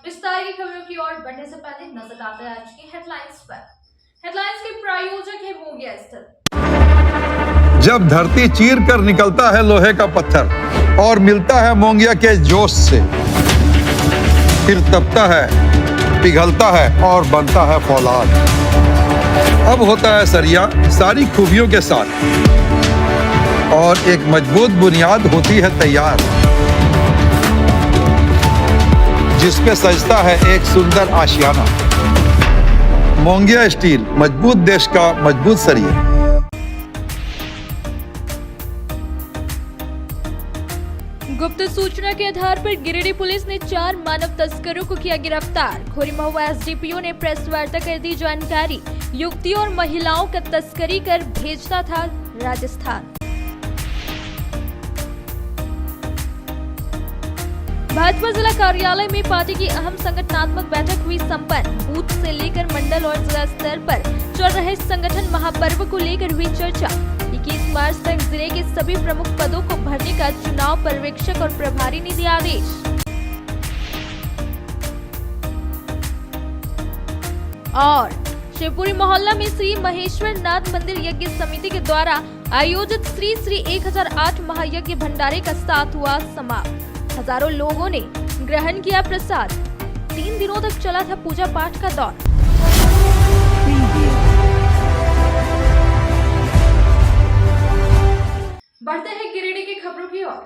विस्तार की खबरों की ओर बढ़ने से पहले नजर डालते हैं आज की हेडलाइंस पर। हेडलाइंस के प्रायोजक है मोंगिया स्टील। जब धरती चीर कर निकलता है लोहे का पत्थर और मिलता है मोंगिया के जोश से, फिर तपता है, पिघलता है और बनता है फौलाद। अब होता है सरिया सारी खूबियों के साथ और एक मजबूत बुनियाद होती है तैयार, जिस पे सजता है एक सुंदर आशियाना। मोंगिया स्टील, मजबूत देश का मजबूत सरिया। गुप्त सूचना के आधार पर गिरिडीह पुलिस ने 4 मानव तस्करों को किया गिरफ्तार। खोरी महुआ एसडीपीओ ने प्रेस वार्ता कर दी जानकारी। युवतियों और महिलाओं का तस्करी कर भेजता था राजस्थान। भाजपा जिला कार्यालय में पार्टी की अहम संगठनात्मक बैठक हुई संपन्न। बूथ से लेकर मंडल और जिला स्तर पर चल रहे संगठन महापर्व को लेकर हुई चर्चा। 21 मार्च तक जिले के सभी प्रमुख पदों को भरने का चुनाव पर्यवेक्षक और प्रभारी ने दिया आदेश। और शिवपुरी मोहल्ला में श्री महेश्वर नाथ मंदिर यज्ञ समिति के द्वारा आयोजित श्री श्री 1008 महायज्ञ भंडारे का साथ हुआ समाप्त। हजारों लोगों ने ग्रहण किया प्रसाद। 3 दिनों तक चला था पूजा पाठ का दौर। बढ़ते हैं गिरिडीह की खबरों की ओर।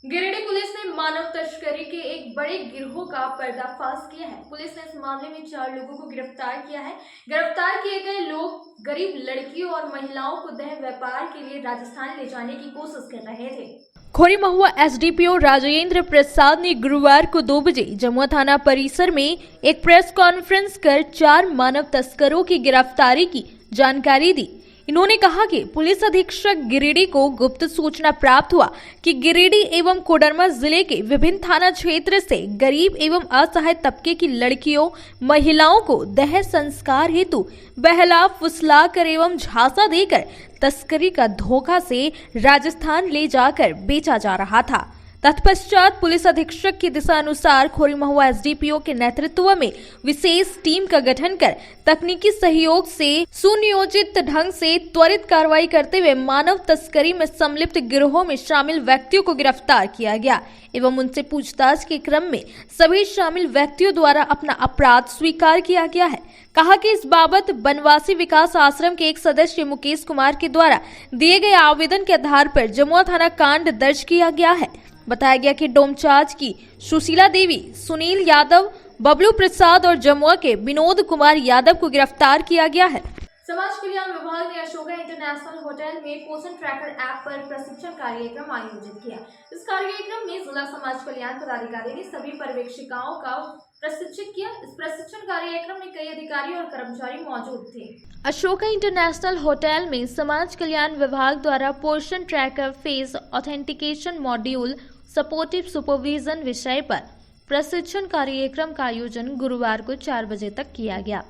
गिरिडीह पुलिस ने मानव तस्करी के एक बड़े गिरोह का पर्दाफाश किया है। पुलिस ने इस मामले में 4 लोगों को गिरफ्तार किया है। गिरफ्तार किए गए लोग गरीब लड़कियों और महिलाओं को देह व्यापार के लिए राजस्थान ले जाने की कोशिश कर रहे थे। खोरी महुआ एसडीपीओ राजेंद्र प्रसाद ने गुरुवार को 2 बजे जमुआ थाना परिसर में एक प्रेस कॉन्फ्रेंस कर 4 मानव तस्करों की गिरफ्तारी की जानकारी दी। इन्होंने कहा कि पुलिस अधीक्षक गिरिडीह को गुप्त सूचना प्राप्त हुआ कि गिरिडीह एवं कोडरमा जिले के विभिन्न थाना क्षेत्र से गरीब एवं असहाय तबके की लड़कियों महिलाओं को दह संस्कार हेतु बहला फुसला कर एवं झांसा देकर तस्करी का धोखा से राजस्थान ले जाकर बेचा जा रहा था। तत्पश्चात पुलिस अधीक्षक के दिशा अनुसार खोरी महुआ एसडीपीओ के नेतृत्व में विशेष टीम का गठन कर तकनीकी सहयोग से सुनियोजित ढंग से त्वरित कार्रवाई करते हुए मानव तस्करी में सम्मिलित गिरोह में शामिल व्यक्तियों को गिरफ्तार किया गया एवं उनसे पूछताछ के क्रम में सभी शामिल व्यक्तियों द्वारा अपना अपराध स्वीकार किया गया है। कहा कि इस बाबत बनवासी विकास आश्रम के एक सदस्य मुकेश कुमार के द्वारा दिए गए आवेदन के आधार पर जमुआ थाना कांड दर्ज किया गया है। बताया गया कि डोमचांच की सुशीला देवी, सुनील यादव, बबलू प्रसाद और जमुआ के विनोद कुमार यादव को गिरफ्तार किया गया है। समाज कल्याण विभाग ने अशोका इंटरनेशनल होटल में पोषण ट्रैकर ऐप पर प्रशिक्षण कार्यक्रम आयोजित किया। इस कार्यक्रम में जिला समाज कल्याण पदाधिकारी ने सभी पर्यवेक्षिकाओं का प्रशिक्षित किया। इस प्रशिक्षण कार्यक्रम में कई अधिकारी और कर्मचारी मौजूद थे। अशोका इंटरनेशनल होटल में समाज कल्याण विभाग द्वारा पोषण tracker face authentication module supportive supervision विषय पर प्रशिक्षण कार्यक्रम का आयोजन गुरुवार को 4 बजे तक किया गया।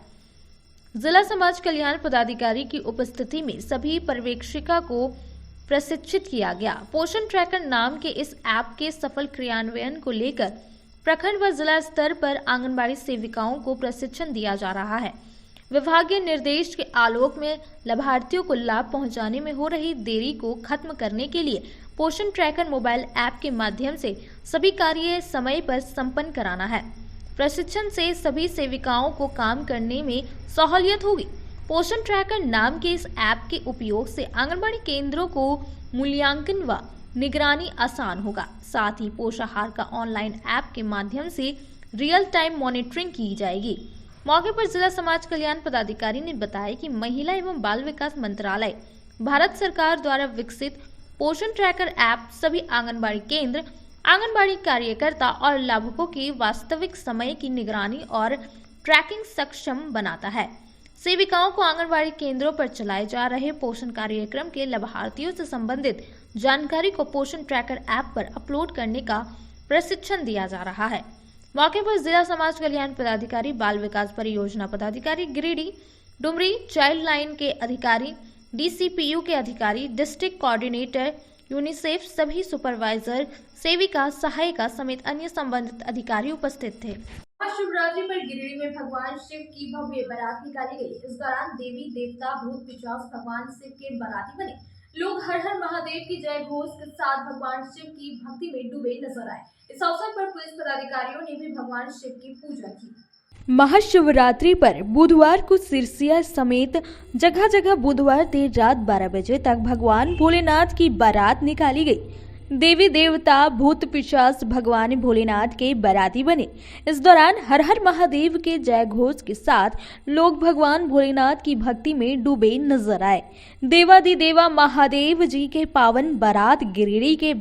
जिला समाज कल्याण पदाधिकारी की उपस्थिति में सभी पर्यवेक्षिका को प्रशिक्षित किया गया। पोषण ट्रैकर नाम के इस ऐप के सफल क्रियान्वयन को लेकर प्रखंड व जिला स्तर पर आंगनबाड़ी सेविकाओं को प्रशिक्षण दिया जा रहा है। विभागीय निर्देश के आलोक में लाभार्थियों को लाभ पहुंचाने में हो रही देरी को खत्म करने के लिए पोषण ट्रैकर मोबाइल ऐप के माध्यम से सभी कार्य समय पर संपन्न कराना है। प्रशिक्षण से सभी सेविकाओं को काम करने में सहूलियत होगी। पोषण ट्रैकर नाम के इस ऐप के उपयोग से आंगनबाड़ी केंद्रों को मूल्यांकन व निगरानी आसान होगा। साथ ही पोषाहार का ऑनलाइन ऐप के माध्यम से रियल टाइम मॉनिटरिंग की जाएगी। मौके पर जिला समाज कल्याण पदाधिकारी ने बताया कि महिला एवं बाल विकास मंत्रालय भारत सरकार द्वारा विकसित पोषण ट्रैकर ऐप सभी आंगनबाड़ी केंद्र, आंगनबाड़ी कार्यकर्ता और लाभुकों की वास्तविक समय की निगरानी और ट्रैकिंग सक्षम बनाता है। सेविकाओं को आंगनबाड़ी केंद्रों पर चलाए जा रहे पोषण कार्यक्रम के लाभार्थियों से संबंधित जानकारी को पोषण ट्रैकर ऐप पर अपलोड करने का प्रशिक्षण दिया जा रहा है। मौके पर जिला समाज कल्याण पदाधिकारी, बाल विकास परियोजना पदाधिकारी गिरिडीह, डुमरी चाइल्ड लाइन के अधिकारी, डीसीपीयू के अधिकारी, डिस्ट्रिक्ट कोऑर्डिनेटर, यूनिसेफ, सभी सुपरवाइजर, सेविका, सहायिका समेत अन्य संबंधित अधिकारी उपस्थित थे। महाशिवरात्रि पर गिरिडीह में भगवान शिव की भव्य बारात निकाली गई। इस दौरान देवी देवता भूत पिशाच भगवान शिव के बाराती बने। लोग हर हर महादेव की जय घोष के साथ भगवान शिव की भक्ति में डूबे नजर आए। इस अवसर पर पुलिस पदाधिकारियों ने भी भगवान शिव की पूजा की। महाशिवरात्रि पर बुधवार को सिरसिया समेत जगह जगह बुधवार देर रात 12 बजे तक भगवान भोलेनाथ की बारात निकाली गई। देवी देवता भूत पिशाच भगवान भोलेनाथ के बाराती बने। इस दौरान हर हर महादेव के जय घोष के साथ लोग भगवान भोलेनाथ की भक्ति में डूबे नजर आए। देवादिदेवा महादेव जी के पावन बारात गिरिडीह के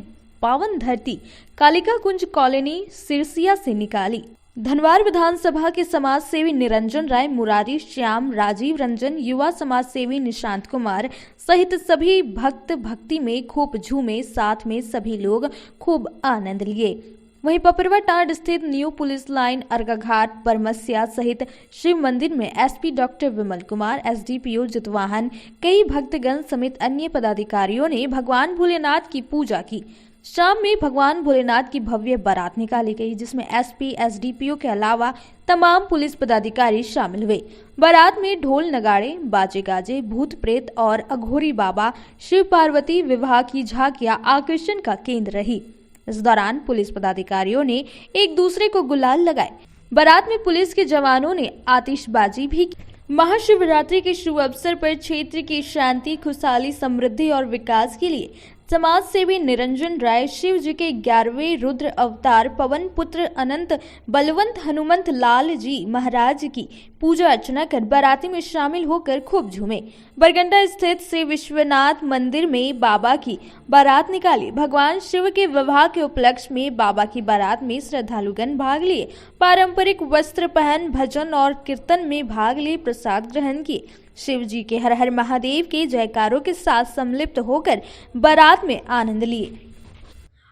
पावन धरती कालिका कुंज कॉलोनी सिरसिया से निकाली। धनवार विधानसभा के समाज सेवी निरंजन राय, मुरारी श्याम, राजीव रंजन, युवा समाज सेवी निशांत कुमार सहित सभी भक्त भक्ति में खूब झूमे, साथ में सभी लोग खूब आनंद लिए। वहीं पपरवा टांड स्थित न्यू पुलिस लाइन, अर्घाघाट, बरमसिया सहित शिव मंदिर में SP doctor Vimal Kumar, SDPO Jitwahan, कई भक्तगण समेत अन्य पदाधिकारियों ने भगवान भोलेनाथ की पूजा की। शाम में भगवान भोलेनाथ की भव्य बारात निकाली गई, जिसमें एसपी, एसडीपीओ के अलावा तमाम पुलिस पदाधिकारी शामिल हुए। बारात में ढोल नगाड़े, बाजे गाजे, भूत प्रेत और अघोरी बाबा शिव पार्वती विवाह की झांकियां आकर्षण का केंद्र रही। इस दौरान पुलिस पदाधिकारियों ने एक दूसरे को गुलाल लगाए। बारात में पुलिस के जवानों ने आतिशबाजी भी की। महाशिवरात्रि के शुभ अवसर पर क्षेत्र की शांति, खुशहाली, समृद्धि और विकास के लिए समाज सेवी निरंजन राय शिव जी के 11वें रुद्र अवतार पवन पुत्र अनंत बलवंत हनुमंत लाल जी महाराज की पूजा अर्चना कर बाराती में शामिल होकर खूब झूमे। बरगंडा स्थित श्री विश्वनाथ मंदिर में बाबा की बारात निकाली। भगवान शिव के विवाह के उपलक्ष्य में बाबा की बारात में श्रद्धालुगण भाग लिए, पारंपरिक वस्त्र पहन भजन और कीर्तन में भाग लिए, प्रसाद ग्रहण किए। शिव जी के हर हर महादेव के जयकारों के साथ सम्मिलित होकर बारात में आनंद लिए।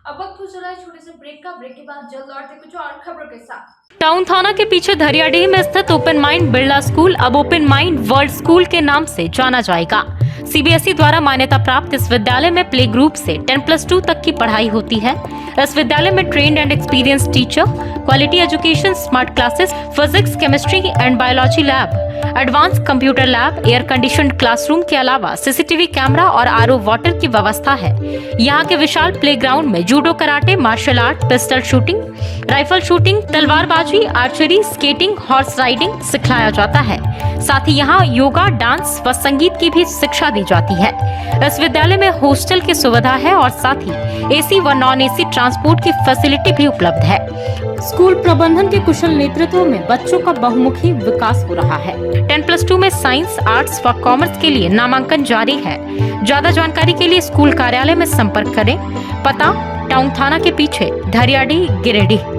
अब वक्त हो चला है छोटे से ब्रेक का। ब्रेक के बाद जल्द लौटते कुछ और खबरों के साथ। टाउन थाना के पीछे धरियाडीह में स्थित ओपन माइंड बिरला स्कूल अब ओपन माइंड वर्ल्ड स्कूल के नाम से जाना जाएगा। सीबीएसई द्वारा मान्यता प्राप्त इस विद्यालय में प्ले ग्रुप से 10+2 तक की पढ़ाई होती है। इस विद्यालय में trained and experience teacher, quality education, smart classes, physics, chemistry and biology lab, advance computer lab, air conditioned classroom के अलावा सीसीटीवी कैमरा और आरओ वाटर की व्यवस्था है। यहाँ के विशाल प्लेग्राउंड में judo, karate, martial art, pistol shooting, rifle shooting, तलवारबाजी, आर्चरी, स्केटिंग, हॉर्स राइडिंग सिखाया जाता है। साथ ही यहाँ योगा, डांस व संगीत की भी शिक्षा दी जाती है। इस विद्यालय में हॉस्टल की सुविधा है और साथ ही एसी व नॉन एसी ट्रांसपोर्ट की फैसिलिटी भी उपलब्ध है। स्कूल प्रबंधन के कुशल नेतृत्व में बच्चों का बहुमुखी विकास हो रहा है। 10+2 में साइंस, आर्ट्स व कॉमर्स के लिए नामांकन जारी है। ज्यादा जानकारी के लिए स्कूल कार्यालय में संपर्क करें। पता टाउन थाना के पीछे, धरियाडीह, Giridih.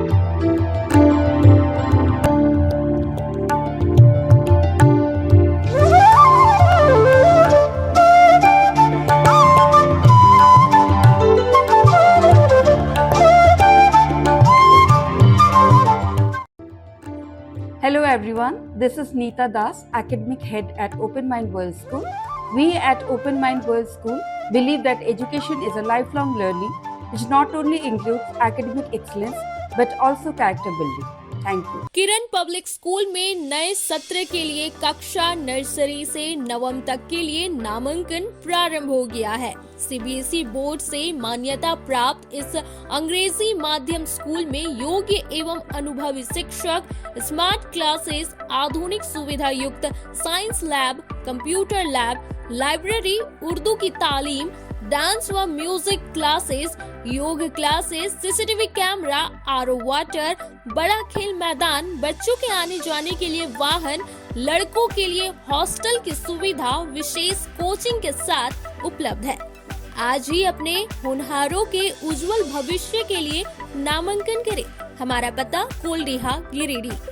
Hello everyone, this is Neeta Das, Academic Head at Open Mind World School. We at Open Mind World School believe that education is a lifelong learning which not only includes academic excellence but also character building. Thank you. Kiran public school में नए सत्र के लिए कक्षा nursery से नवम तक के लिए नामांकन प्रारंभ हो गया है। सीबीएसई बोर्ड से मान्यता प्राप्त इस अंग्रेजी माध्यम स्कूल में योग्य एवं अनुभवी शिक्षक, स्मार्ट क्लासेस, आधुनिक सुविधा युक्त science lab, computer lab, library, Urdu की तालीम, डांस व म्यूजिक क्लासेस, योग classes, CCTV camera, RO water, बड़ा खेल मैदान, बच्चों के आने जाने के लिए वाहन, लड़कों के लिए हॉस्टल की सुविधा, विशेष कोचिंग के साथ उपलब्ध है। आज ही अपने होनहारों के उज्जवल भविष्य के लिए नामांकन करें। हमारा पता कोलडीहा, गिरिडीह।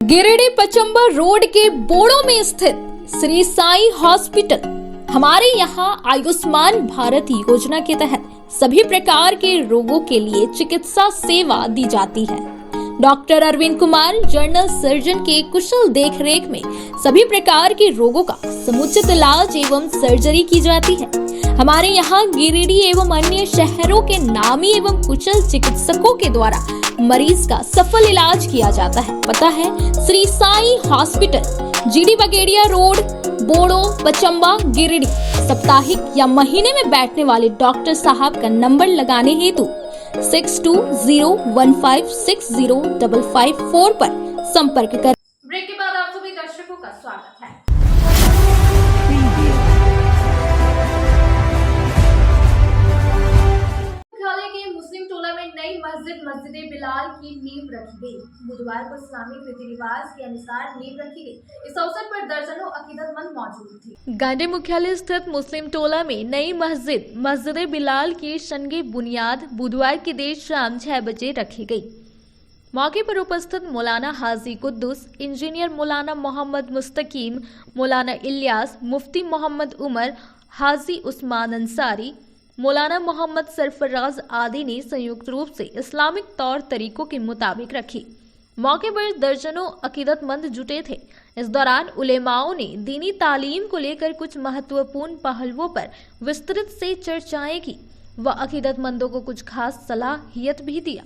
गिरिडीह पचंबा रोड के बोड़ो में स्थित श्री साई हॉस्पिटल हमारे यहाँ आयुष्मान भारत योजना के तहत सभी प्रकार के रोगों के लिए चिकित्सा सेवा दी जाती है। Doctor Arvind Kumar general surgeon के कुशल देखरेख में सभी प्रकार के रोगों का समुचित इलाज एवं सर्जरी की जाती है। हमारे यहाँ गिरिडीह एवं अन्य शहरों के नामी एवं कुशल चिकित्सकों के द्वारा मरीज का सफल इलाज किया जाता है। पता है Shri Sai hospital, GD Bagedia road, Bodo, Pachamba, Giridih. साप्ताहिक या महीने में बैठने वाले डॉक्टर साहब का नंबर लगाने हेतु 6201560554 पर संपर्क कर। ब्रेक के बाद आप सभी दर्शकों का स्वागत है। मुख्यालय के मुस्लिम टोला में नई मस्जिद बिलाल की नींव रखी गई। बुधवार को इस्लामिक रीति रिवाज के अनुसार नींव रखी गई। इस अवसर पर दर्जनों अकीदतमंद मौजूद थे। गांधी मुख्यालय स्थित मुस्लिम टोला में नई मस्जिद बिलाल की शनगे बुनियाद बुधवार की देर शाम 6 बजे रखी गई। मौके पर उपस्थित मौलाना हाजी कुद्दुस, इंजीनियर मौलाना मोहम्मद मुस्तकीम, मौलाना इलियास, मुफ्ती मोहम्मद उमर, हाजी उस्मान अंसारी, मौलाना मोहम्मद सरफराज आदि ने संयुक्त रूप से इस्लामिक तौर तरीकों के मुताबिक रखी। मौके पर दर्जनों अकीदतमंद जुटे थे। इस दौरान उलेमाओं ने दीनी तालीम को लेकर कुछ महत्वपूर्ण पहलुओं पर विस्तृत से चर्चाएं की व अकीदतमंदों को कुछ खास सलाहियत भी दिया।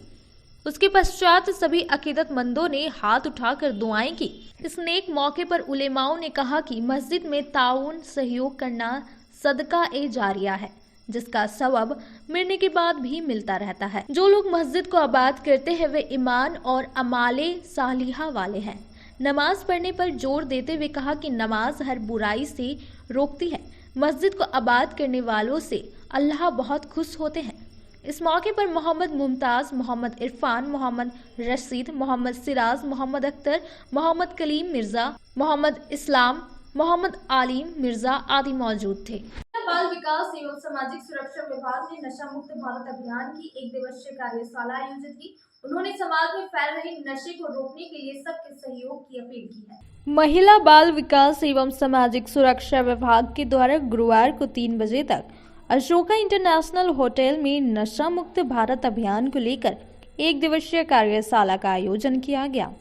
उसके पश्चात सभी अकीदतमंदों ने हाथ उठाकर दुआएं की। इस नेक मौके पर उलेमाओं ने कहा कि मस्जिद में ताउन सहयोग करना सदका ए जारिया है, जिसका सवाब मरने के बाद भी मिलता रहता है। जो लोग मस्जिद को आबाद करते हैं वे ईमान और अमाले सालिहा वाले हैं। नमाज पढ़ने पर जोर देते हुए कहा कि नमाज हर बुराई से रोकती है। मस्जिद को आबाद करने वालों से अल्लाह बहुत खुश होते हैं। इस मौके पर मोहम्मद मुमताज, मोहम्मद इरफान, मोहम्मद रशीद, मोहम्मद सिराज, मोहम्मद अख्तर, मोहम्मद कलीम मिर्जा, मोहम्मद इस्लाम, मोहम्मद आलिम मिर्जा आदि मौजूद थे। बाल विकास एवं सामाजिक सुरक्षा विभाग ने नशा मुक्त भारत अभियान की 1 दिवसीय कार्यशाला आयोजित की। उन्होंने समाज में फैल रहे नशे को रोकने के लिए सबके सहयोग की अपील की है। महिला बाल विकास एवं सामाजिक सुरक्षा विभाग के द्वारा गुरुवार को 3 बजे तक अशोका इंटरनेशनल होटल में नशा मुक्त भारत अभियान को लेकर 1 दिवसीय कार्यशाला का आयोजन किया गया।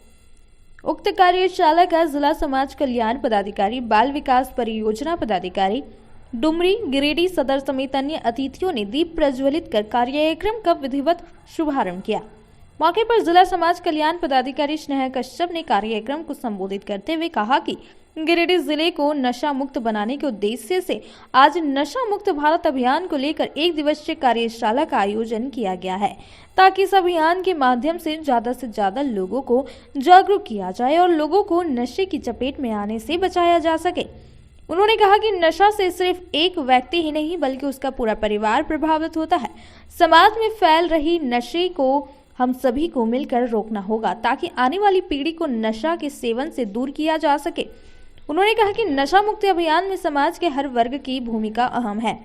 उक्त कार्यशाला का जिला समाज कल्याण पदाधिकारी, बाल विकास परियोजना पदाधिकारी डुमरी, गिरिडीह सदर समेत अन्य अतिथियों ने दीप प्रज्वलित कर कार्यक्रम का विधिवत शुभारंभ किया। मौके पर जिला समाज कल्याण पदाधिकारी स्नेहा कश्यप ने कार्यक्रम को संबोधित करते हुए कहा कि गिरिडीह जिले को नशा मुक्त बनाने के उद्देश्य से आज नशा मुक्त भारत अभियान को लेकर 1 दिवसीय कार्यशाला का आयोजन किया गया है, ताकि इस अभियान के माध्यम से ज्यादा लोगों को जागरूक किया जाए और लोगों को नशे की चपेट में आने से बचाया जा सके। उन्होंने कहा कि नशा से सिर्फ एक व्यक्ति ही नहीं बल्कि उसका पूरा परिवार प्रभावित होता है। समाज में फैल रही नशे को हम सभी को मिलकर रोकना होगा ताकि आने वाली पीढ़ी को नशा के सेवन से दूर किया जा सके। उन्होंने कहा कि नशा मुक्ति अभियान में समाज के हर वर्ग की भूमिका अहम है।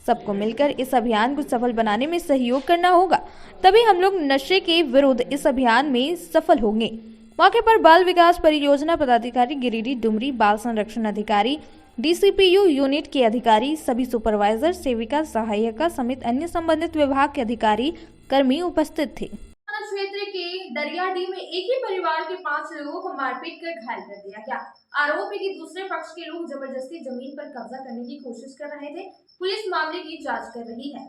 सबको मिलकर इस अभियान को सफल बनाने में सहयोग करना होगा, तभी हम लोग नशे के विरुद्ध इस अभियान में सफल होंगे। मौके पर बाल विकास परियोजना पदाधिकारी गिरिडीह डुमरी, बाल संरक्षण अधिकारी, डीसीपीयू यूनिट के अधिकारी, सभी सुपरवाइजर, सेविका, सहायिका समेत अन्य संबंधित विभाग के अधिकारी कर्मी उपस्थित थे। क्षेत्र के दरियाडीह में एक ही परिवार के 5 लोगों को मारपीट कर घायल कर दिया गया। आरोप है कि दूसरे पक्ष के लोग जबरदस्ती जमीन पर कब्जा करने की कोशिश कर रहे थे। पुलिस मामले की जांच कर रही है।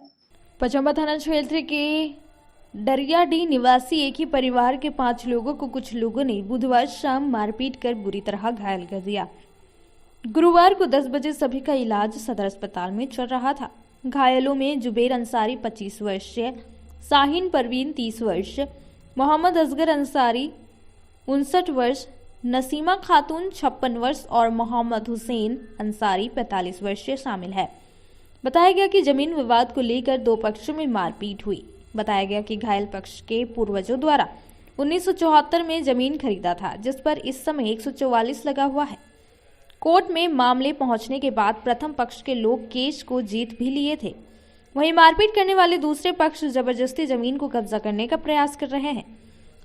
पचम्बा थाना क्षेत्र के दरियाडीह निवासी एक ही परिवार के 5 लोगों को कुछ लोगों ने बुधवार शाम मारपीट कर बुरी तरह घायल कर दिया। गुरुवार को 10 बजे सभी का इलाज सदर अस्पताल में चल रहा था। घायलों में जुबेर अंसारी 25 वर्षीय, साहिन परवीन 30 वर्ष, मोहम्मद असगर अंसारी 59 वर्ष, नसीमा खातून 56 वर्ष और मोहम्मद हुसैन अंसारी 45 वर्षीय शामिल है। बताया गया कि जमीन विवाद को लेकर 2 पक्षों में मारपीट हुई। बताया गया कि घायल पक्ष के पूर्वजों द्वारा 1974 में जमीन खरीदा था, जिस पर इस समय 144 लगा हुआ है। कोर्ट में मामले पहुंचने के बाद प्रथम पक्ष के लोग केस को जीत भी लिए थे। वहीं मारपीट करने वाले दूसरे पक्ष जबरदस्ती जमीन को कब्जा करने का प्रयास कर रहे हैं।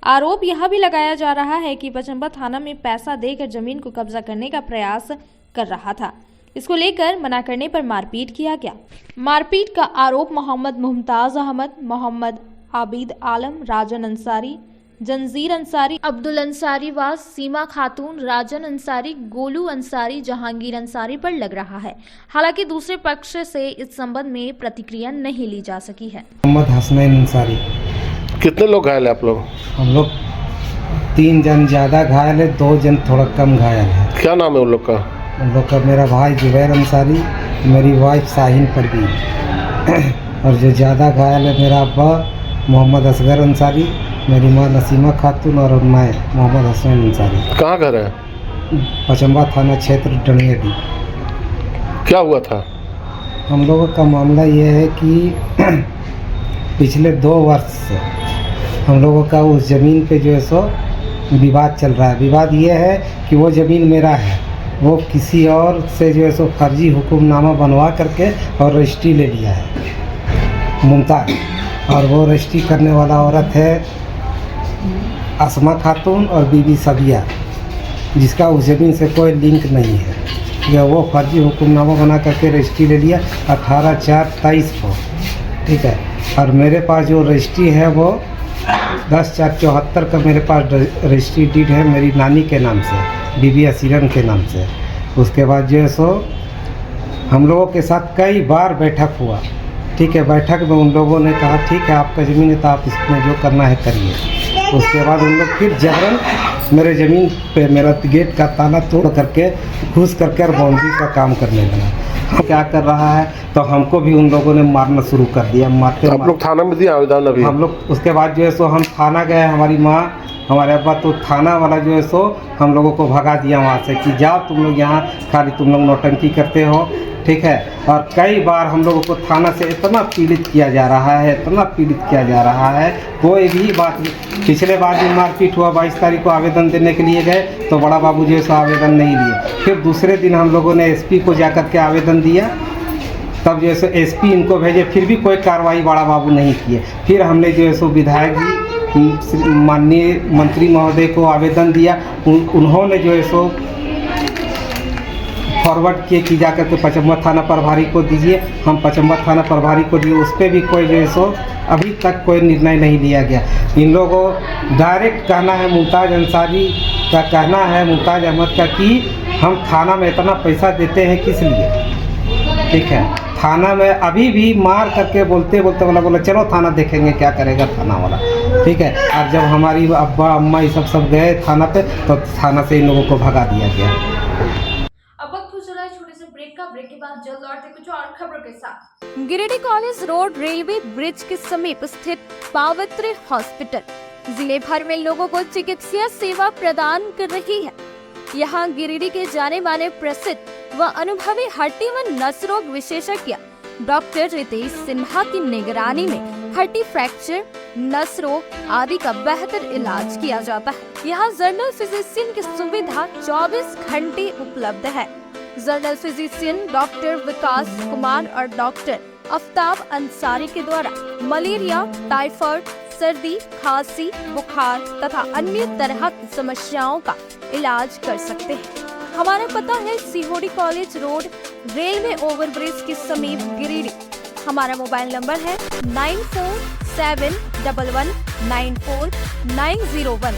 आरोप यह भी लगाया जा रहा है कि पचम्बा थाना में पैसा देकर जमीन को कब्जा करने का प्रयास कर रहा था। इसको लेकर मना करने पर मारपीट किया गया। मारपीट का आरोप मोहम्मद मुमताज अहमद, मोहम्मद आबिद आलम, राजन अंसारी, जंजीर अंसारी, अब्दुल अंसारी वास, सीमा खातून, राजन अंसारी, गोलू अंसारी, जहांगीर अंसारी पर लग रहा है। हालांकि दूसरे पक्ष से इस संबंध में प्रतिक्रिया नहीं ली जा सकी है। मोहम्मद हसनैन अंसारी। कितने लोग घायल हैं आप लोग? हम लोग 3 जन ज़्यादा घायल है, 2 जन थोड़ा कम घायल है। क्या नाम है उन लोग का? उन लोग का मेरा भाई जुबैर अंसारी, मेरी वाइफ शाहीन परवीन और जो ज़्यादा घायल है मेरा अब्बा मोहम्मद असगर अंसारी, मेरी माँ नसीमा खातून और मैं मोहम्मद हसनैन अंसारी। कहाँ घर है? पचम्बा थाना क्षेत्र डणियाडी। क्या हुआ था? हम लोगों का मामला ये है कि पिछले 2 वर्ष से हम लोगों का उस ज़मीन पे जो है सो विवाद चल रहा है। विवाद ये है कि वो ज़मीन मेरा है, वो किसी और से जो है सो फर्जी हुक्मनामा बनवा करके और रजिस्ट्री ले लिया है मुमताज़, और वो रजिस्ट्री करने वाला औरत है असमा खातून और बीबी सबिया, जिसका उस ज़मीन से कोई लिंक नहीं है। या वो फर्जी हुक्मनामा बना करके रजिस्ट्री ले लिया 18/4/23 को, ठीक है। और मेरे पास जो रजिस्ट्री है वो 10/4/74 का मेरे पास रजिस्ट्री डीड है मेरी नानी के नाम से, बीबी असीरन के नाम से। उसके बाद जो है सो हम लोगों के साथ कई बार बैठक हुआ, ठीक है। बैठक में उन लोगों ने कहा ठीक है आपका ज़मीन है तो आप इसमें जो करना है करिए। उसके बाद उन लोग फिर जबरन मेरे ज़मीन पे मेरा गेट का ताला तोड़ करके घुस करके और बाउंड्री का काम करने लगा। क्या कर रहा है तो हमको भी उन लोगों ने मारना शुरू कर दिया। मारते आप लोग थाना में दिए आवेदन अभी? हम लोग उसके बाद जो है सो हम थाना गए, हमारी माँ हमारे अब्बा, तो थाना वाला जो है सो हम लोगों को भगा दिया वहाँ से कि जाओ तुम लोग यहाँ खाली तुम लोग नौटंकी करते हो, ठीक है। और कई बार हम लोगों को थाना से इतना पीड़ित किया जा रहा है, इतना पीड़ित किया जा रहा है, कोई भी बात नहीं। पिछले बार जो मारपीट हुआ 22 तारीख को आवेदन देने के लिए गए तो बड़ा बाबू जो है सो आवेदन नहीं लिए। फिर दूसरे दिन हम लोगों ने एसपी को जाकर के आवेदन दिया, तब जो है सो एसपी इनको भेजे, फिर भी कोई कार्रवाई बड़ा बाबू नहीं किए। फिर हमने जो है सो विधायक जी माननीय मंत्री महोदय को आवेदन दिया, उन्होंने जो है सो फॉरवर्ड किए कि जाकर के पचम्बा थाना प्रभारी को दीजिए। हम पचम्बा थाना प्रभारी को दिए, उस पर भी कोई जो है सो अभी तक कोई निर्णय नहीं लिया गया। इन लोगों डायरेक्ट कहना है, मुमताज़ अंसारी का कहना है, मुमताज़ अहमद का, कि हम थाना में इतना पैसा देते हैं किस लिए, ठीक है। थाना में अभी भी मार करके बोलते बोला चलो थाना देखेंगे क्या करेगा थाना वाला, ठीक है। और जब हमारी अब्बा अम्मा ये सब गए थाना पे तो थाना से इन लोगों को भगा दिया गया। अब वक्त हो चला है छोटे से ब्रेक का। ब्रेक के बाद जल्द लौटते कुछ और खबरों के साथ। Giridih college road railway bridge के समीप स्थित पावित्र हॉस्पिटल जिले भर में लोगों को चिकित्सा सेवा प्रदान कर रही है। यहाँ गिरिडीह के जाने माने प्रसिद्ध व अनुभवी हड्डी व नस रोग विशेषज्ञ डॉक्टर रितेश सिन्हा की निगरानी में हड्डी फ्रैक्चर, नस रोग आदि का बेहतर इलाज किया जाता है। यहाँ जनरल फिजिशियन की सुविधा 24 घंटे उपलब्ध है। जनरल फिजिशियन डॉक्टर विकास कुमार और डॉक्टर आफ्ताब अंसारी के द्वारा मलेरिया, टाइफाइड, सर्दी, खांसी, बुखार तथा अन्य तरह की समस्याओं का इलाज कर सकते हैं। हमारा पता है सीहोडी कॉलेज रोड रेलवे ओवरब्रिज के समीप गिरिडीह। हमारा मोबाइल नंबर है 9471194901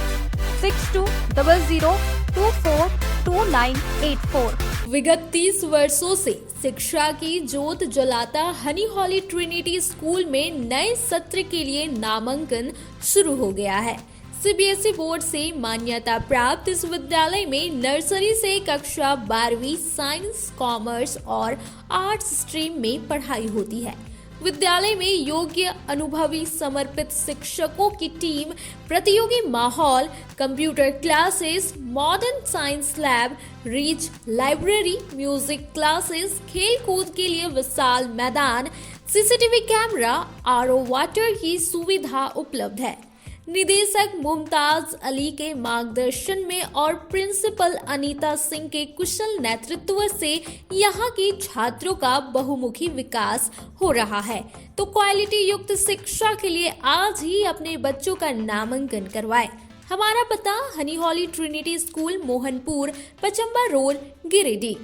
6200242984। विगत 30 वर्षों से शिक्षा की जोत जलाता हनी हॉली ट्रिनिटी स्कूल में नए सत्र के लिए नामांकन शुरू हो गया है। सीबीएसई बोर्ड से मान्यता प्राप्त इस विद्यालय में नर्सरी से कक्षा 12वीं साइंस, कॉमर्स और आर्ट्स स्ट्रीम में पढ़ाई होती है। विद्यालय में योग्य, अनुभवी, समर्पित शिक्षकों की टीम, प्रतियोगी माहौल, computer classes, modern science lab, reach library, music classes, खेल कूद के लिए विशाल मैदान, सीसीटीवी कैमरा, आरओ वाटर की सुविधा उपलब्ध है। निदेशक मुमताज अली के मार्गदर्शन में और प्रिंसिपल अनीता सिंह के कुशल नेतृत्व से यहाँ के छात्रों का बहुमुखी विकास हो रहा है। तो क्वालिटी युक्त शिक्षा के लिए आज ही अपने बच्चों का नामांकन करवाएं। हमारा पता honey holy Trinity school, Mohanpur, Pachamba road, Giridih.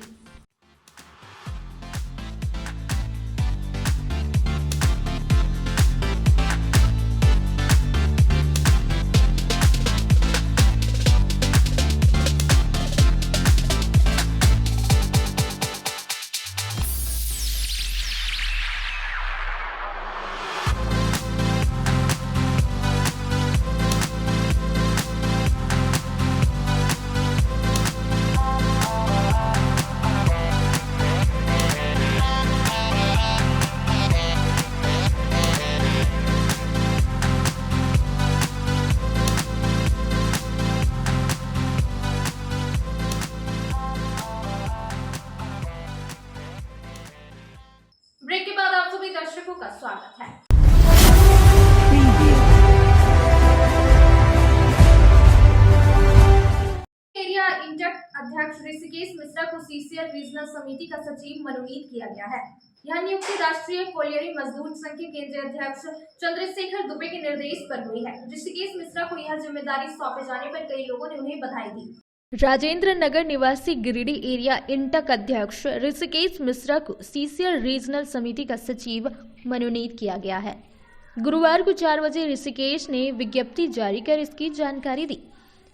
CCL regional समिति का सचिव मनोनीत किया गया है। यह नियुक्ति राष्ट्रीय कोलियरी मजदूर संघ के केंद्रीय अध्यक्ष चंद्रशेखर दुबे के निर्देश पर हुई है। ऋषिकेश मिश्रा को यह जिम्मेदारी सौंपे जाने पर कई लोगों ने उन्हें बधाई दी। राजेंद्र नगर निवासी गिरिडीह एरिया इंटक अध्यक्ष ऋषिकेश मिश्रा को सीसीएल रीजनल समिति का सचिव मनोनीत किया गया है। गुरुवार को 4 बजे ऋषिकेश ने विज्ञप्ति जारी कर इसकी जानकारी दी।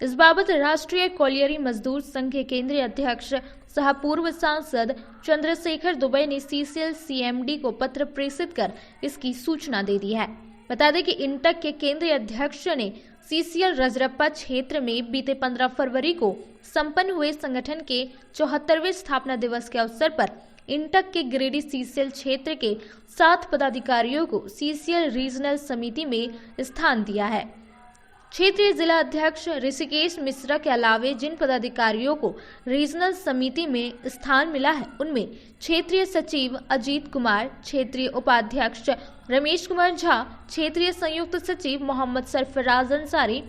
इस बाबत राष्ट्रीय कोलियरी मजदूर संघ के केंद्रीय अध्यक्ष सह पूर्व सांसद चंद्रशेखर दुबे ने सीसीएल सीएमडी को पत्र प्रेषित कर इसकी सूचना दे दी है। बता दें कि इंटक के केंद्रीय अध्यक्ष ने सीसीएल रजरप्पा क्षेत्र में बीते 15 फरवरी को संपन्न हुए संगठन के 74वें स्थापना दिवस के अवसर पर इंटक के गिरिडीह सीसीएल क्षेत्र के 7 पदाधिकारियों को सीसीएल रीजनल समिति में स्थान दिया है। क्षेत्रीय जिला अध्यक्ष ऋषिकेश मिश्रा के अलावे जिन पदाधिकारियों को रीजनल समिति में स्थान मिला है उनमें क्षेत्रीय सचिव अजीत कुमार, क्षेत्रीय उपाध्यक्ष रमेश कुमार झा, क्षेत्रीय संयुक्त सचिव मोहम्मद सरफराज अंसारी,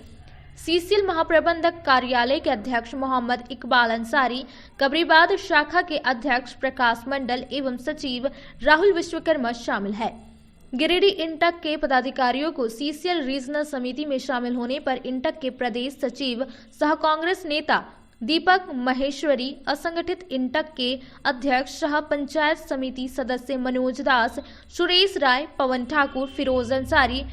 सीसीएल महाप्रबंधक कार्यालय के अध्यक्ष मोहम्मद इकबाल अंसारी, कबरीबाद शाखा के अध्यक्ष प्रकाश मंडल एवं सचिव राहुल विश्वकर्मा शामिल है। गिरिडीह इंटक के पदाधिकारियों को सीसीएल रीजनल समिति में शामिल होने पर इंटक के प्रदेश सचिव सह कांग्रेस नेता दीपक महेश्वरी, असंगठित इंटक के अध्यक्ष सह पंचायत समिति सदस्य Manoj Das, Suresh Rai, Pawan Thakur, Firoz Ansari,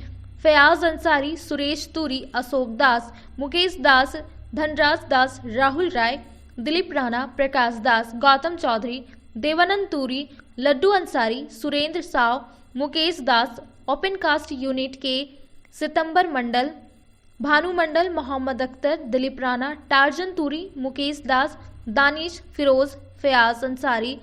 Fayaz Ansari, Suresh Turi, Ashok Das, Mukesh Das, Dhanraj Das, Rahul Rai, Dilip Rana, Prakash Das, Gautam Chaudhary, Devanand Turi, Laddu Ansari, Surendra Sao, Mukesh Das, open cast unit के सितंबर मंडल, भानु मंडल, मोहम्मद अख्तर, दिलीप राणा, टार्जन तूरी, मुकेश दास, दानिश, फिरोज, फयाज अंसारी,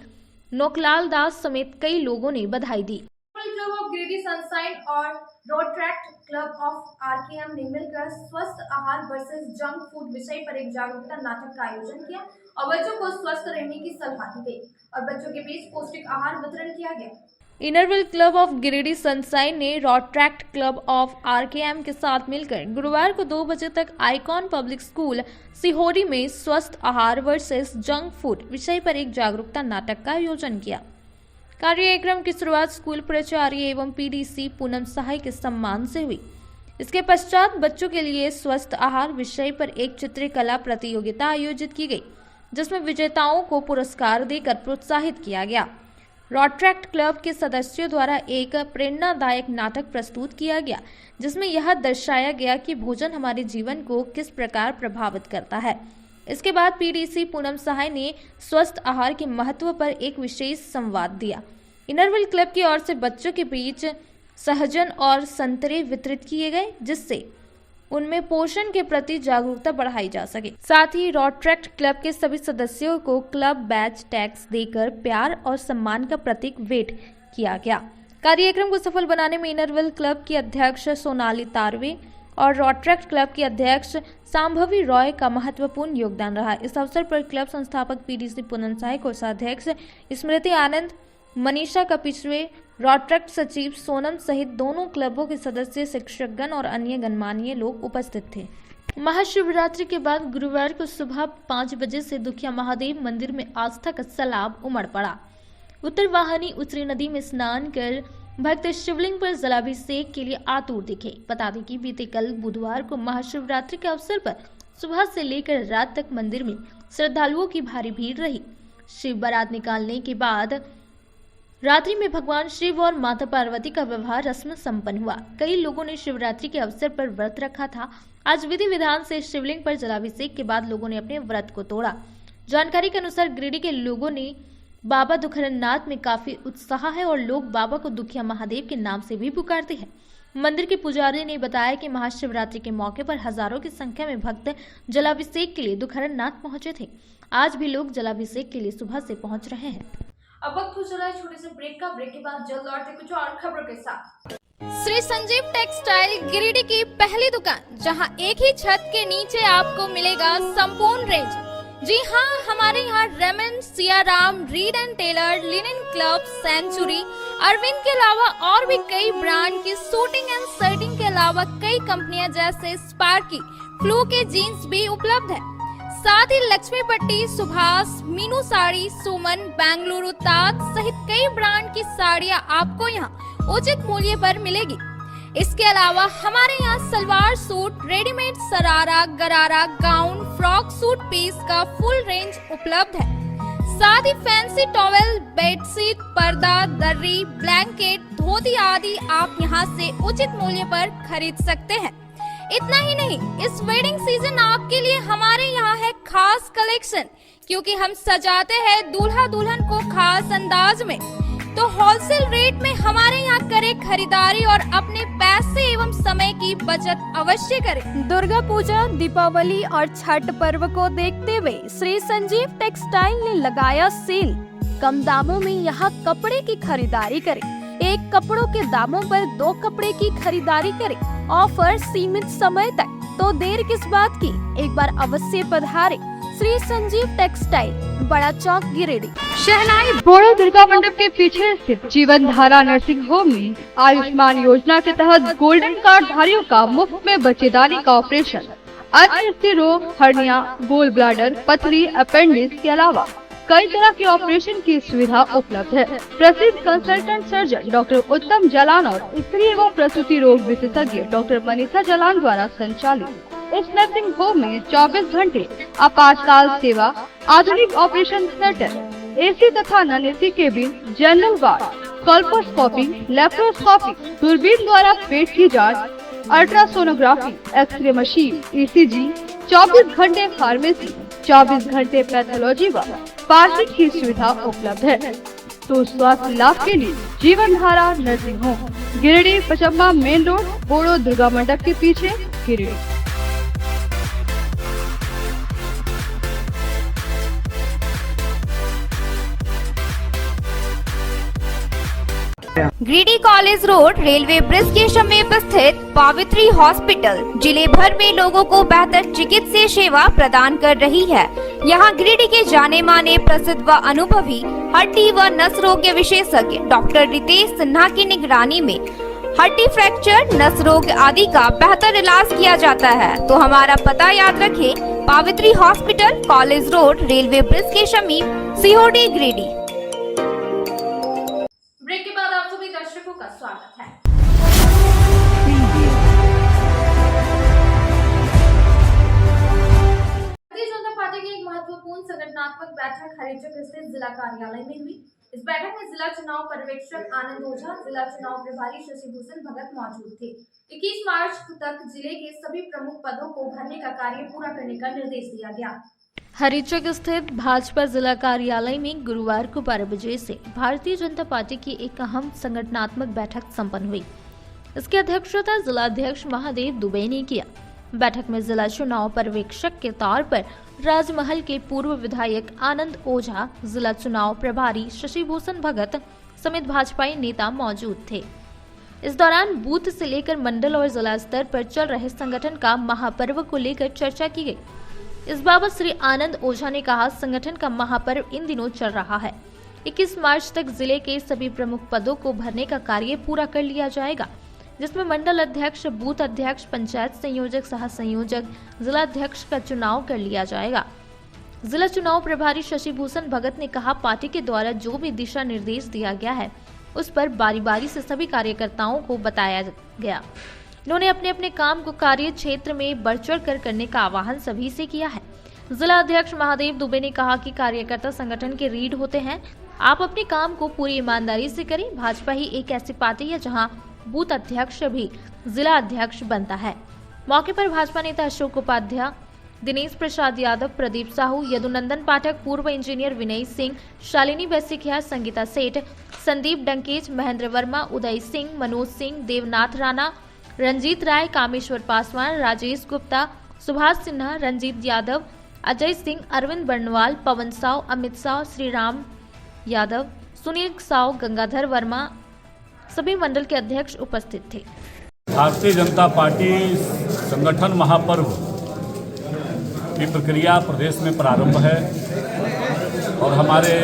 नोकलाल दास समेत कई लोगों ने बधाई दी। क्लब ऑफ गिरिडीह सनशाइन और रोट्रैक्ट क्लब ऑफ आरकेएम ने मिलकर स्वस्थ आहार वर्सेस जंक फूड विषय पर एक जागरूकता नाटक का आयोजन किया और बच्चों को स्वस्थ रहने की सलाह दी गई और बच्चों के बीच पौष्टिक आहार वितरण किया गया। Inner Wheel club of Giridih sunshine ने रोट्रैक्ट क्लब ऑफ आरकेएम के साथ मिलकर गुरुवार को 2 बजे तक आइकॉन पब्लिक स्कूल सिहोरी में स्वस्थ आहार वर्सेस जंक फूड विषय पर एक जागरूकता नाटक का आयोजन किया। कार्यक्रम की शुरुआत स्कूल प्राचार्य एवं पीडीसी पूनम सहाय के सम्मान से हुई। इसके पश्चात बच्चों के लिए स्वस्थ आहार विषय पर एक चित्रकला प्रतियोगिता आयोजित की गई, जिसमें विजेताओं को पुरस्कार देकर प्रोत्साहित किया गया। रोट्रैक्ट क्लब के सदस्यों द्वारा एक प्रेरणादायक नाटक प्रस्तुत किया गया, जिसमें यह दर्शाया गया कि भोजन हमारे जीवन को किस प्रकार प्रभावित करता है। इसके बाद पीडीसी पूनम सहाय ने स्वस्थ आहार के महत्व पर एक विशेष संवाद दिया। इनरविल क्लब की ओर से बच्चों के बीच सहजन और संतरे वितरित किए गए, जिससे उनमें पोषण के प्रति जागरूकता बढ़ाई जा सके। साथ ही रोट्रैक्ट क्लब के सभी सदस्यों को क्लब बैच टैग्स देकर प्यार और सम्मान का प्रतीक भेंट किया गया। कार्यक्रम को सफल बनाने में इनरविल क्लब की अध्यक्ष सोनाली तारवे और रोट्रैक्ट क्लब की अध्यक्ष सांभवी रॉय का महत्वपूर्ण योगदान रहा। इस अवसर पर क्लब संस्थापक पीडीसी पूनम सहाय, कोषाध्यक्ष स्मृति आनंद, मनीषा कपिचवे, रोट्रैक्ट सचिव सोनम सहित दोनों क्लबों के सदस्य, शिक्षकगण और अन्य गणमान्य लोग उपस्थित थे। महाशिवरात्रि के बाद गुरुवार को सुबह 5 बजे से दुखिया महादेव मंदिर में आस्था का सैलाब उमड़ पड़ा। उत्तरवाहिनी उत्तरी नदी में स्नान कर भक्त शिवलिंग पर जलाभिषेक के लिए आतुर दिखे। बता दें कि बीते कल बुधवार को महाशिवरात्रि के अवसर पर सुबह से लेकर रात तक मंदिर में श्रद्धालुओं की भारी भीड़ रही। शिव बारात निकालने के बाद रात्रि में भगवान शिव और माता पार्वती का विवाह रस्म संपन्न हुआ। कई लोगों ने शिवरात्रि के अवसर पर व्रत रखा था। आज विधि विधान से शिवलिंग पर जलाभिषेक के बाद लोगों ने अपने व्रत को तोड़ा। जानकारी के अनुसार गिरिडीह के लोगों ने बाबा दुखरनाथ में काफी उत्साह है और लोग बाबा को दुखिया महादेव के नाम से भी पुकारते हैं। मंदिर के पुजारी ने बताया कि महाशिवरात्रि के मौके पर हजारों की संख्या में भक्त जलाभिषेक के लिए दुखरनाथ पहुंचे थे। आज भी लोग जलाभिषेक के लिए सुबह से पहुंच रहे हैं। अब वक्त हो चला है छोटे से ब्रेक का। ब्रेक के बाद जल्द लौटते कुछ और खबरों के साथ। श्री संजीव टेक्सटाइल गिरिडीह की पहली दुकान, जहां एक ही छत के नीचे आपको मिलेगा संपूर्ण रेंज। जी हाँ, हमारे यहाँ Raymond, Siyaram, Reid and Taylor, Linen Club, Century, Arvind के अलावा और भी कई ब्रांड की सूटिंग एंड शर्टिंग के अलावा कई कंपनियां जैसे स्पार्की, फ्लू के जीन्स भी उपलब्ध है। साथ ही लक्ष्मीपट्टी, सुभाष, मीनू साड़ी, सुमन, बेंगलुरु ताज सहित कई ब्रांड की साड़ियां आपको यहाँ उचित मूल्य पर मिलेगी। इसके अलावा हमारे यहाँ सलवार सूट, रेडीमेड सरारा, गरारा, गाउन, फ्रॉक सूट पीस का फुल रेंज उपलब्ध है। साथ ही फैंसी टॉवेल, बेडशीट, पर्दा, दर्री, ब्लैंकेट, धोती आदि आप यहाँ से उचित मूल्य पर खरीद सकते हैं। इतना ही नहीं, इस वेडिंग सीजन आपके लिए हमारे यहाँ है खास कलेक्शन, क्योंकि हम सजाते हैं दूल्हा दुल्हन को खास अंदाज में। तो होलसेल रेट में हमारे यहाँ करें खरीदारी और अपने पैसे एवं समय की बचत अवश्य करें। दुर्गा पूजा, दीपावली और छठ पर्व को देखते हुए श्री संजीव टेक्सटाइल ने लगाया सेल। कम दामों में यहाँ कपड़े की खरीदारी करें। एक कपड़ों के दामों पर 2 कपड़े की खरीदारी करें। ऑफर सीमित समय तक, तो देर किस बात की, एक बार अवश्य पधारें। श्री संजीव टेक्सटाइल, बड़ा चौक, गिरिडीह। शहनाई बोड़ो दुर्गा मंडप के पीछे स्थित जीवन धारा नर्सिंग होम में आयुष्मान योजना के तहत गोल्डन कार्ड धारियों का मुफ्त में बच्चेदानी का ऑपरेशन, अन्य रोग, हर्निया, गोल ब्लैडर, पथरी, अपेंडिक्स के अलावा कई तरह के ऑपरेशन की सुविधा उपलब्ध है। प्रसिद्ध कंसल्टेंट सर्जन डॉक्टर उत्तम जलान और स्त्री एवं प्रसूति रोग विशेषज्ञ डॉक्टर मनीषा जलान द्वारा संचालित इस नर्सिंग होम में 24 घंटे आपातकाल सेवा, आधुनिक ऑपरेशन थिएटर, एसी तथा non AC cabin, general ward, colposcopy, laparoscopy, दूरबीन द्वारा पेट की जांच, अल्ट्रासोनोग्राफी, एक्सरे मशीन, ईसीजी, 24 घंटे फार्मेसी, 24 घंटे पैथोलॉजी व पार्किंग की सुविधा उपलब्ध है। तो स्वास्थ्य लाभ के लिए Jeevan Dhara nursing home, Giridih, Pachamba main road, Bodo Durga Mandap के पीछे, Giridih. Giridih college road, railway bridge के समीप स्थित पावित्री हॉस्पिटल जिले भर में लोगों को बेहतर चिकित्सीय सेवा प्रदान कर रही है। यहाँ गिरिडीह के जाने माने, प्रसिद्ध व अनुभवी हड्डी व नस रोग के विशेषज्ञ डॉक्टर रितेश सिन्हा की निगरानी में हड्डी फ्रैक्चर, नस रोग आदि का बेहतर इलाज किया जाता है। तो हमारा पता याद रखें, Pavitri hospital, college road, railway bridge के समीप, सीओडी, गिरिडीह। ब्रेक के बाद आप सभी दर्शकों का स्वागत है। भारतीय जनता पार्टी की एक महत्वपूर्ण संगठनात्मक बैठक हरिचक स्थित जिला कार्यालय में हुई। इस बैठक में जिला चुनाव पर्यवेक्षक आनंद ओझा, जिला चुनाव प्रभारी शशिभूषण भगत मौजूद थे। 21 मार्च तक जिले के सभी प्रमुख पदों को भरने का कार्य पूरा करने का निर्देश दिया गया। हरिचक स्थित भाजपा जिला कार्यालय में गुरुवार को 12 बजे से भारतीय जनता पार्टी की एक अहम संगठनात्मक बैठक संपन्न हुई। इसकी अध्यक्षता जिलाध्यक्ष महादेव दुबे ने किया। बैठक में जिला चुनाव पर्यवेक्षक के तौर पर राजमहल के पूर्व विधायक आनंद ओझा, जिला चुनाव प्रभारी शशिभूषण भगत समेत भाजपाई नेता मौजूद थे। इस दौरान बूथ से लेकर मंडल और जिला स्तर पर चल रहे संगठन का महापर्व को लेकर चर्चा की गई। इस बाबत श्री आनंद ओझा ने कहा, संगठन का महापर्व इन दिनों चल रहा है। 21 मार्च तक जिले के सभी प्रमुख पदों को भरने का कार्य पूरा कर लिया जाएगा, जिसमें मंडल अध्यक्ष, बूथ अध्यक्ष, पंचायत संयोजक, सह संयोजक, जिला अध्यक्ष का चुनाव कर लिया जाएगा। जिला चुनाव प्रभारी शशिभूषण भगत ने कहा, पार्टी के द्वारा जो भी दिशा निर्देश दिया गया है उस पर बारी बारी से सभी कार्यकर्ताओं को बताया गया। उन्होंने अपने अपने काम को कार्य क्षेत्र में बढ़ चढ़ कर करने का आह्वान सभी से किया है। जिला अध्यक्ष महादेव दुबे ने कहा कि कार्यकर्ता संगठन के रीढ़ होते हैं, आप अपने काम को पूरी ईमानदारी से करें। भाजपा ही एक ऐसी पार्टी है जहां बूथ अध्यक्ष भी जिला अध्यक्ष बनता है। मौके पर भाजपा नेता अशोक उपाध्याय, दिनेश प्रसाद यादव, प्रदीप साहू, यदुनंदन पाठक, पूर्व इंजीनियर विनय सिंह, शालिनी बैसिकिया, संगीता सेठ, संदीप डंकेज, महेंद्र वर्मा, उदय सिंह, मनोज सिंह, देवनाथ राणा, रंजीत राय, कामेश्वर पासवान, राजेश गुप्ता, सुभाष सिन्हा, रंजीत यादव, अजय सिंह, अरविंद बर्नवाल, पवन साव, अमित साव, श्रीराम यादव, सुनील साव, गंगाधर वर्मा सभी मंडल के अध्यक्ष उपस्थित थे। भारतीय जनता पार्टी संगठन महापर्व की प्रक्रिया प्रदेश में प्रारंभ है और हमारे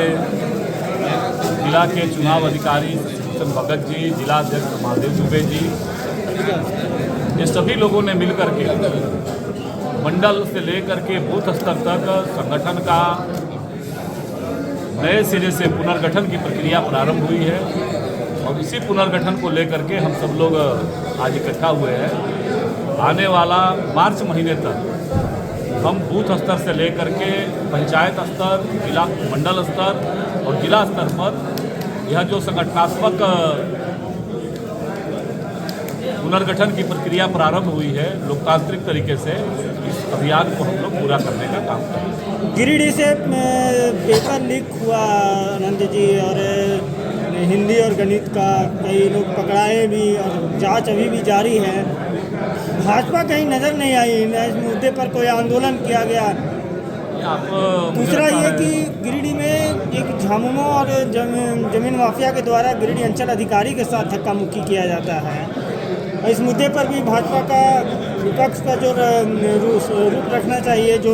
जिला के चुनाव अधिकारी शशिभूषण भगत जी, जिला अध्यक्ष महादेव दुबे जी, ये सभी लोगों ने मिलकर के मंडल से लेकर के बूथ स्तर तक संगठन का नए सिरे से पुनर्गठन की प्रक्रिया प्रारंभ हुई है और इसी पुनर्गठन को लेकर के हम सब लोग आज इकट्ठा हुए हैं। आने वाला मार्च महीने तक हम बूथ स्तर से लेकर के पंचायत स्तर, जिला मंडल स्तर और जिला स्तर पर यह जो संगठनात्मक पुनर्गठन की प्रक्रिया प्रारंभ हुई है लोकतांत्रिक तरीके से, इस अभियान को हम लोग पूरा करने का काम करेंगे। गिरिडीह से पेपर लीक हुआ आनंद जी, और हिंदी और गणित का कई लोग पकड़ाए भी और जांच अभी भी जारी है। भाजपा कहीं नज़र नहीं आई, इस मुद्दे पर कोई आंदोलन किया गया। दूसरा ये कि गिरिडीह में एक झामुमो और जमीन माफिया के द्वारा गिरिडीह अंचल अधिकारी के साथ धक्का मुक्की किया जाता है। इस मुद्दे पर भी भाजपा का विपक्ष का जो रूप रखना चाहिए, जो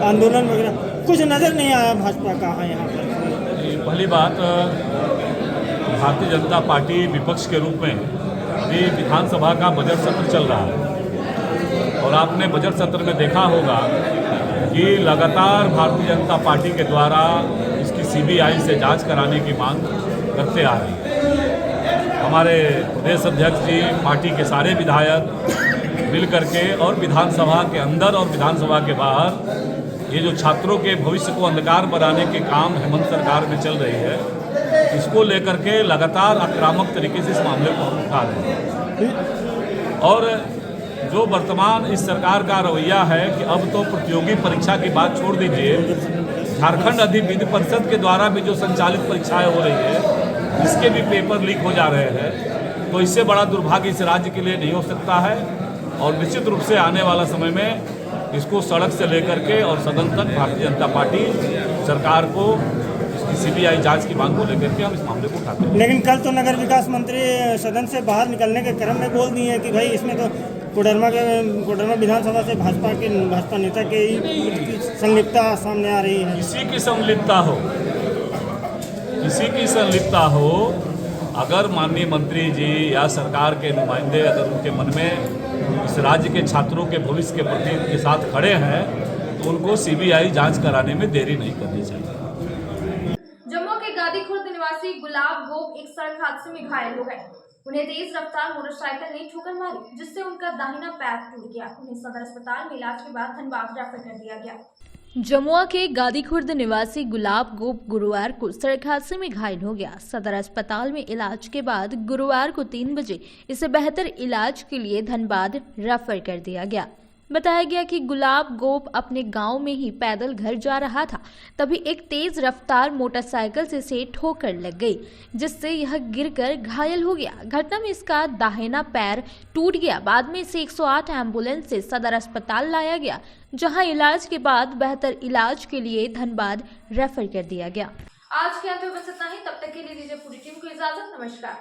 आंदोलन वगैरह, कुछ नज़र नहीं आया भाजपा का है यहाँ पर। पहली बात, भारतीय जनता पार्टी विपक्ष के रूप में अभी विधानसभा का बजट सत्र चल रहा है और आपने बजट सत्र में देखा होगा कि लगातार भारतीय जनता पार्टी के द्वारा इसकी सीबीआई से जांच कराने की मांग करते आ रही है। हमारे प्रदेश अध्यक्ष जी, पार्टी के सारे विधायक मिल करके और विधानसभा के अंदर और विधानसभा के बाहर ये जो छात्रों के भविष्य को अंधकार बनाने के काम हेमंत सरकार में चल रही है, इसको लेकर के लगातार आक्रामक तरीके से इस मामले को हम उठा रहे हैं। और जो वर्तमान इस सरकार का रवैया है कि अब तो प्रतियोगी परीक्षा की बात छोड़ दीजिए, झारखंड अधिविद्य परिषद के द्वारा भी जो संचालित परीक्षाएं हो रही है, इसके भी पेपर लीक हो जा रहे हैं, तो इससे बड़ा दुर्भाग्य इस राज्य के लिए नहीं हो सकता है। और निश्चित रूप से आने वाला समय में इसको सड़क से लेकर के और सदन तक भारतीय जनता पार्टी सरकार को इसकी सीबीआई जांच की मांग को लेकर के हम इस मामले को उठाते हैं। लेकिन कल तो नगर विकास मंत्री सदन से बाहर निकलने के क्रम में बोल दिए हैं कि भाई इसमें तो कोडरमा विधानसभा से भाजपा नेता के ही संलिप्तता सामने आ रही है। किसी की संलिप्तता हो, अगर माननीय मंत्री जी या सरकार के नुमाइंदे अगर उनके मन में इस राज्य के छात्रों के भविष्य के प्रति के साथ खड़े हैं, तो उनको सीबीआई जांच कराने में देरी नहीं करनी चाहिए। जम्मू के गादीखुर्द निवासी गुलाब गोप एक सड़क हादसे में घायल हो गए। उन्हें तेज रफ्तार मोटरसाइकिल ने ठोकर मारी, जिससे उनका दाहिना पैर टूट गया। उन्हें सदर अस्पताल में इलाज के बाद धनबाद रेफर कर दिया गया। जमुआ के गादीखुर्द निवासी गुलाब गोप गुरुवार को सड़क हादसे में घायल हो गया। सदर अस्पताल में इलाज के बाद गुरुवार को 3 बजे इसे बेहतर इलाज के लिए धनबाद रेफर कर दिया गया। बताया गया कि गुलाब गोप अपने गांव में ही पैदल घर जा रहा था, तभी एक तेज रफ्तार मोटरसाइकिल से इसे ठोकर लग गई, जिससे यह गिरकर घायल हो गया। घटना में इसका दाहिना पैर टूट गया। बाद में इसे 108 एम्बुलेंस से सदर अस्पताल लाया गया, जहां इलाज के बाद बेहतर इलाज के लिए धनबाद रेफर कर दिया गया। आज के अंत में बस इतना ही। तब तक के लिए दीजिए पूरी टीम को इजाजत। नमस्कार।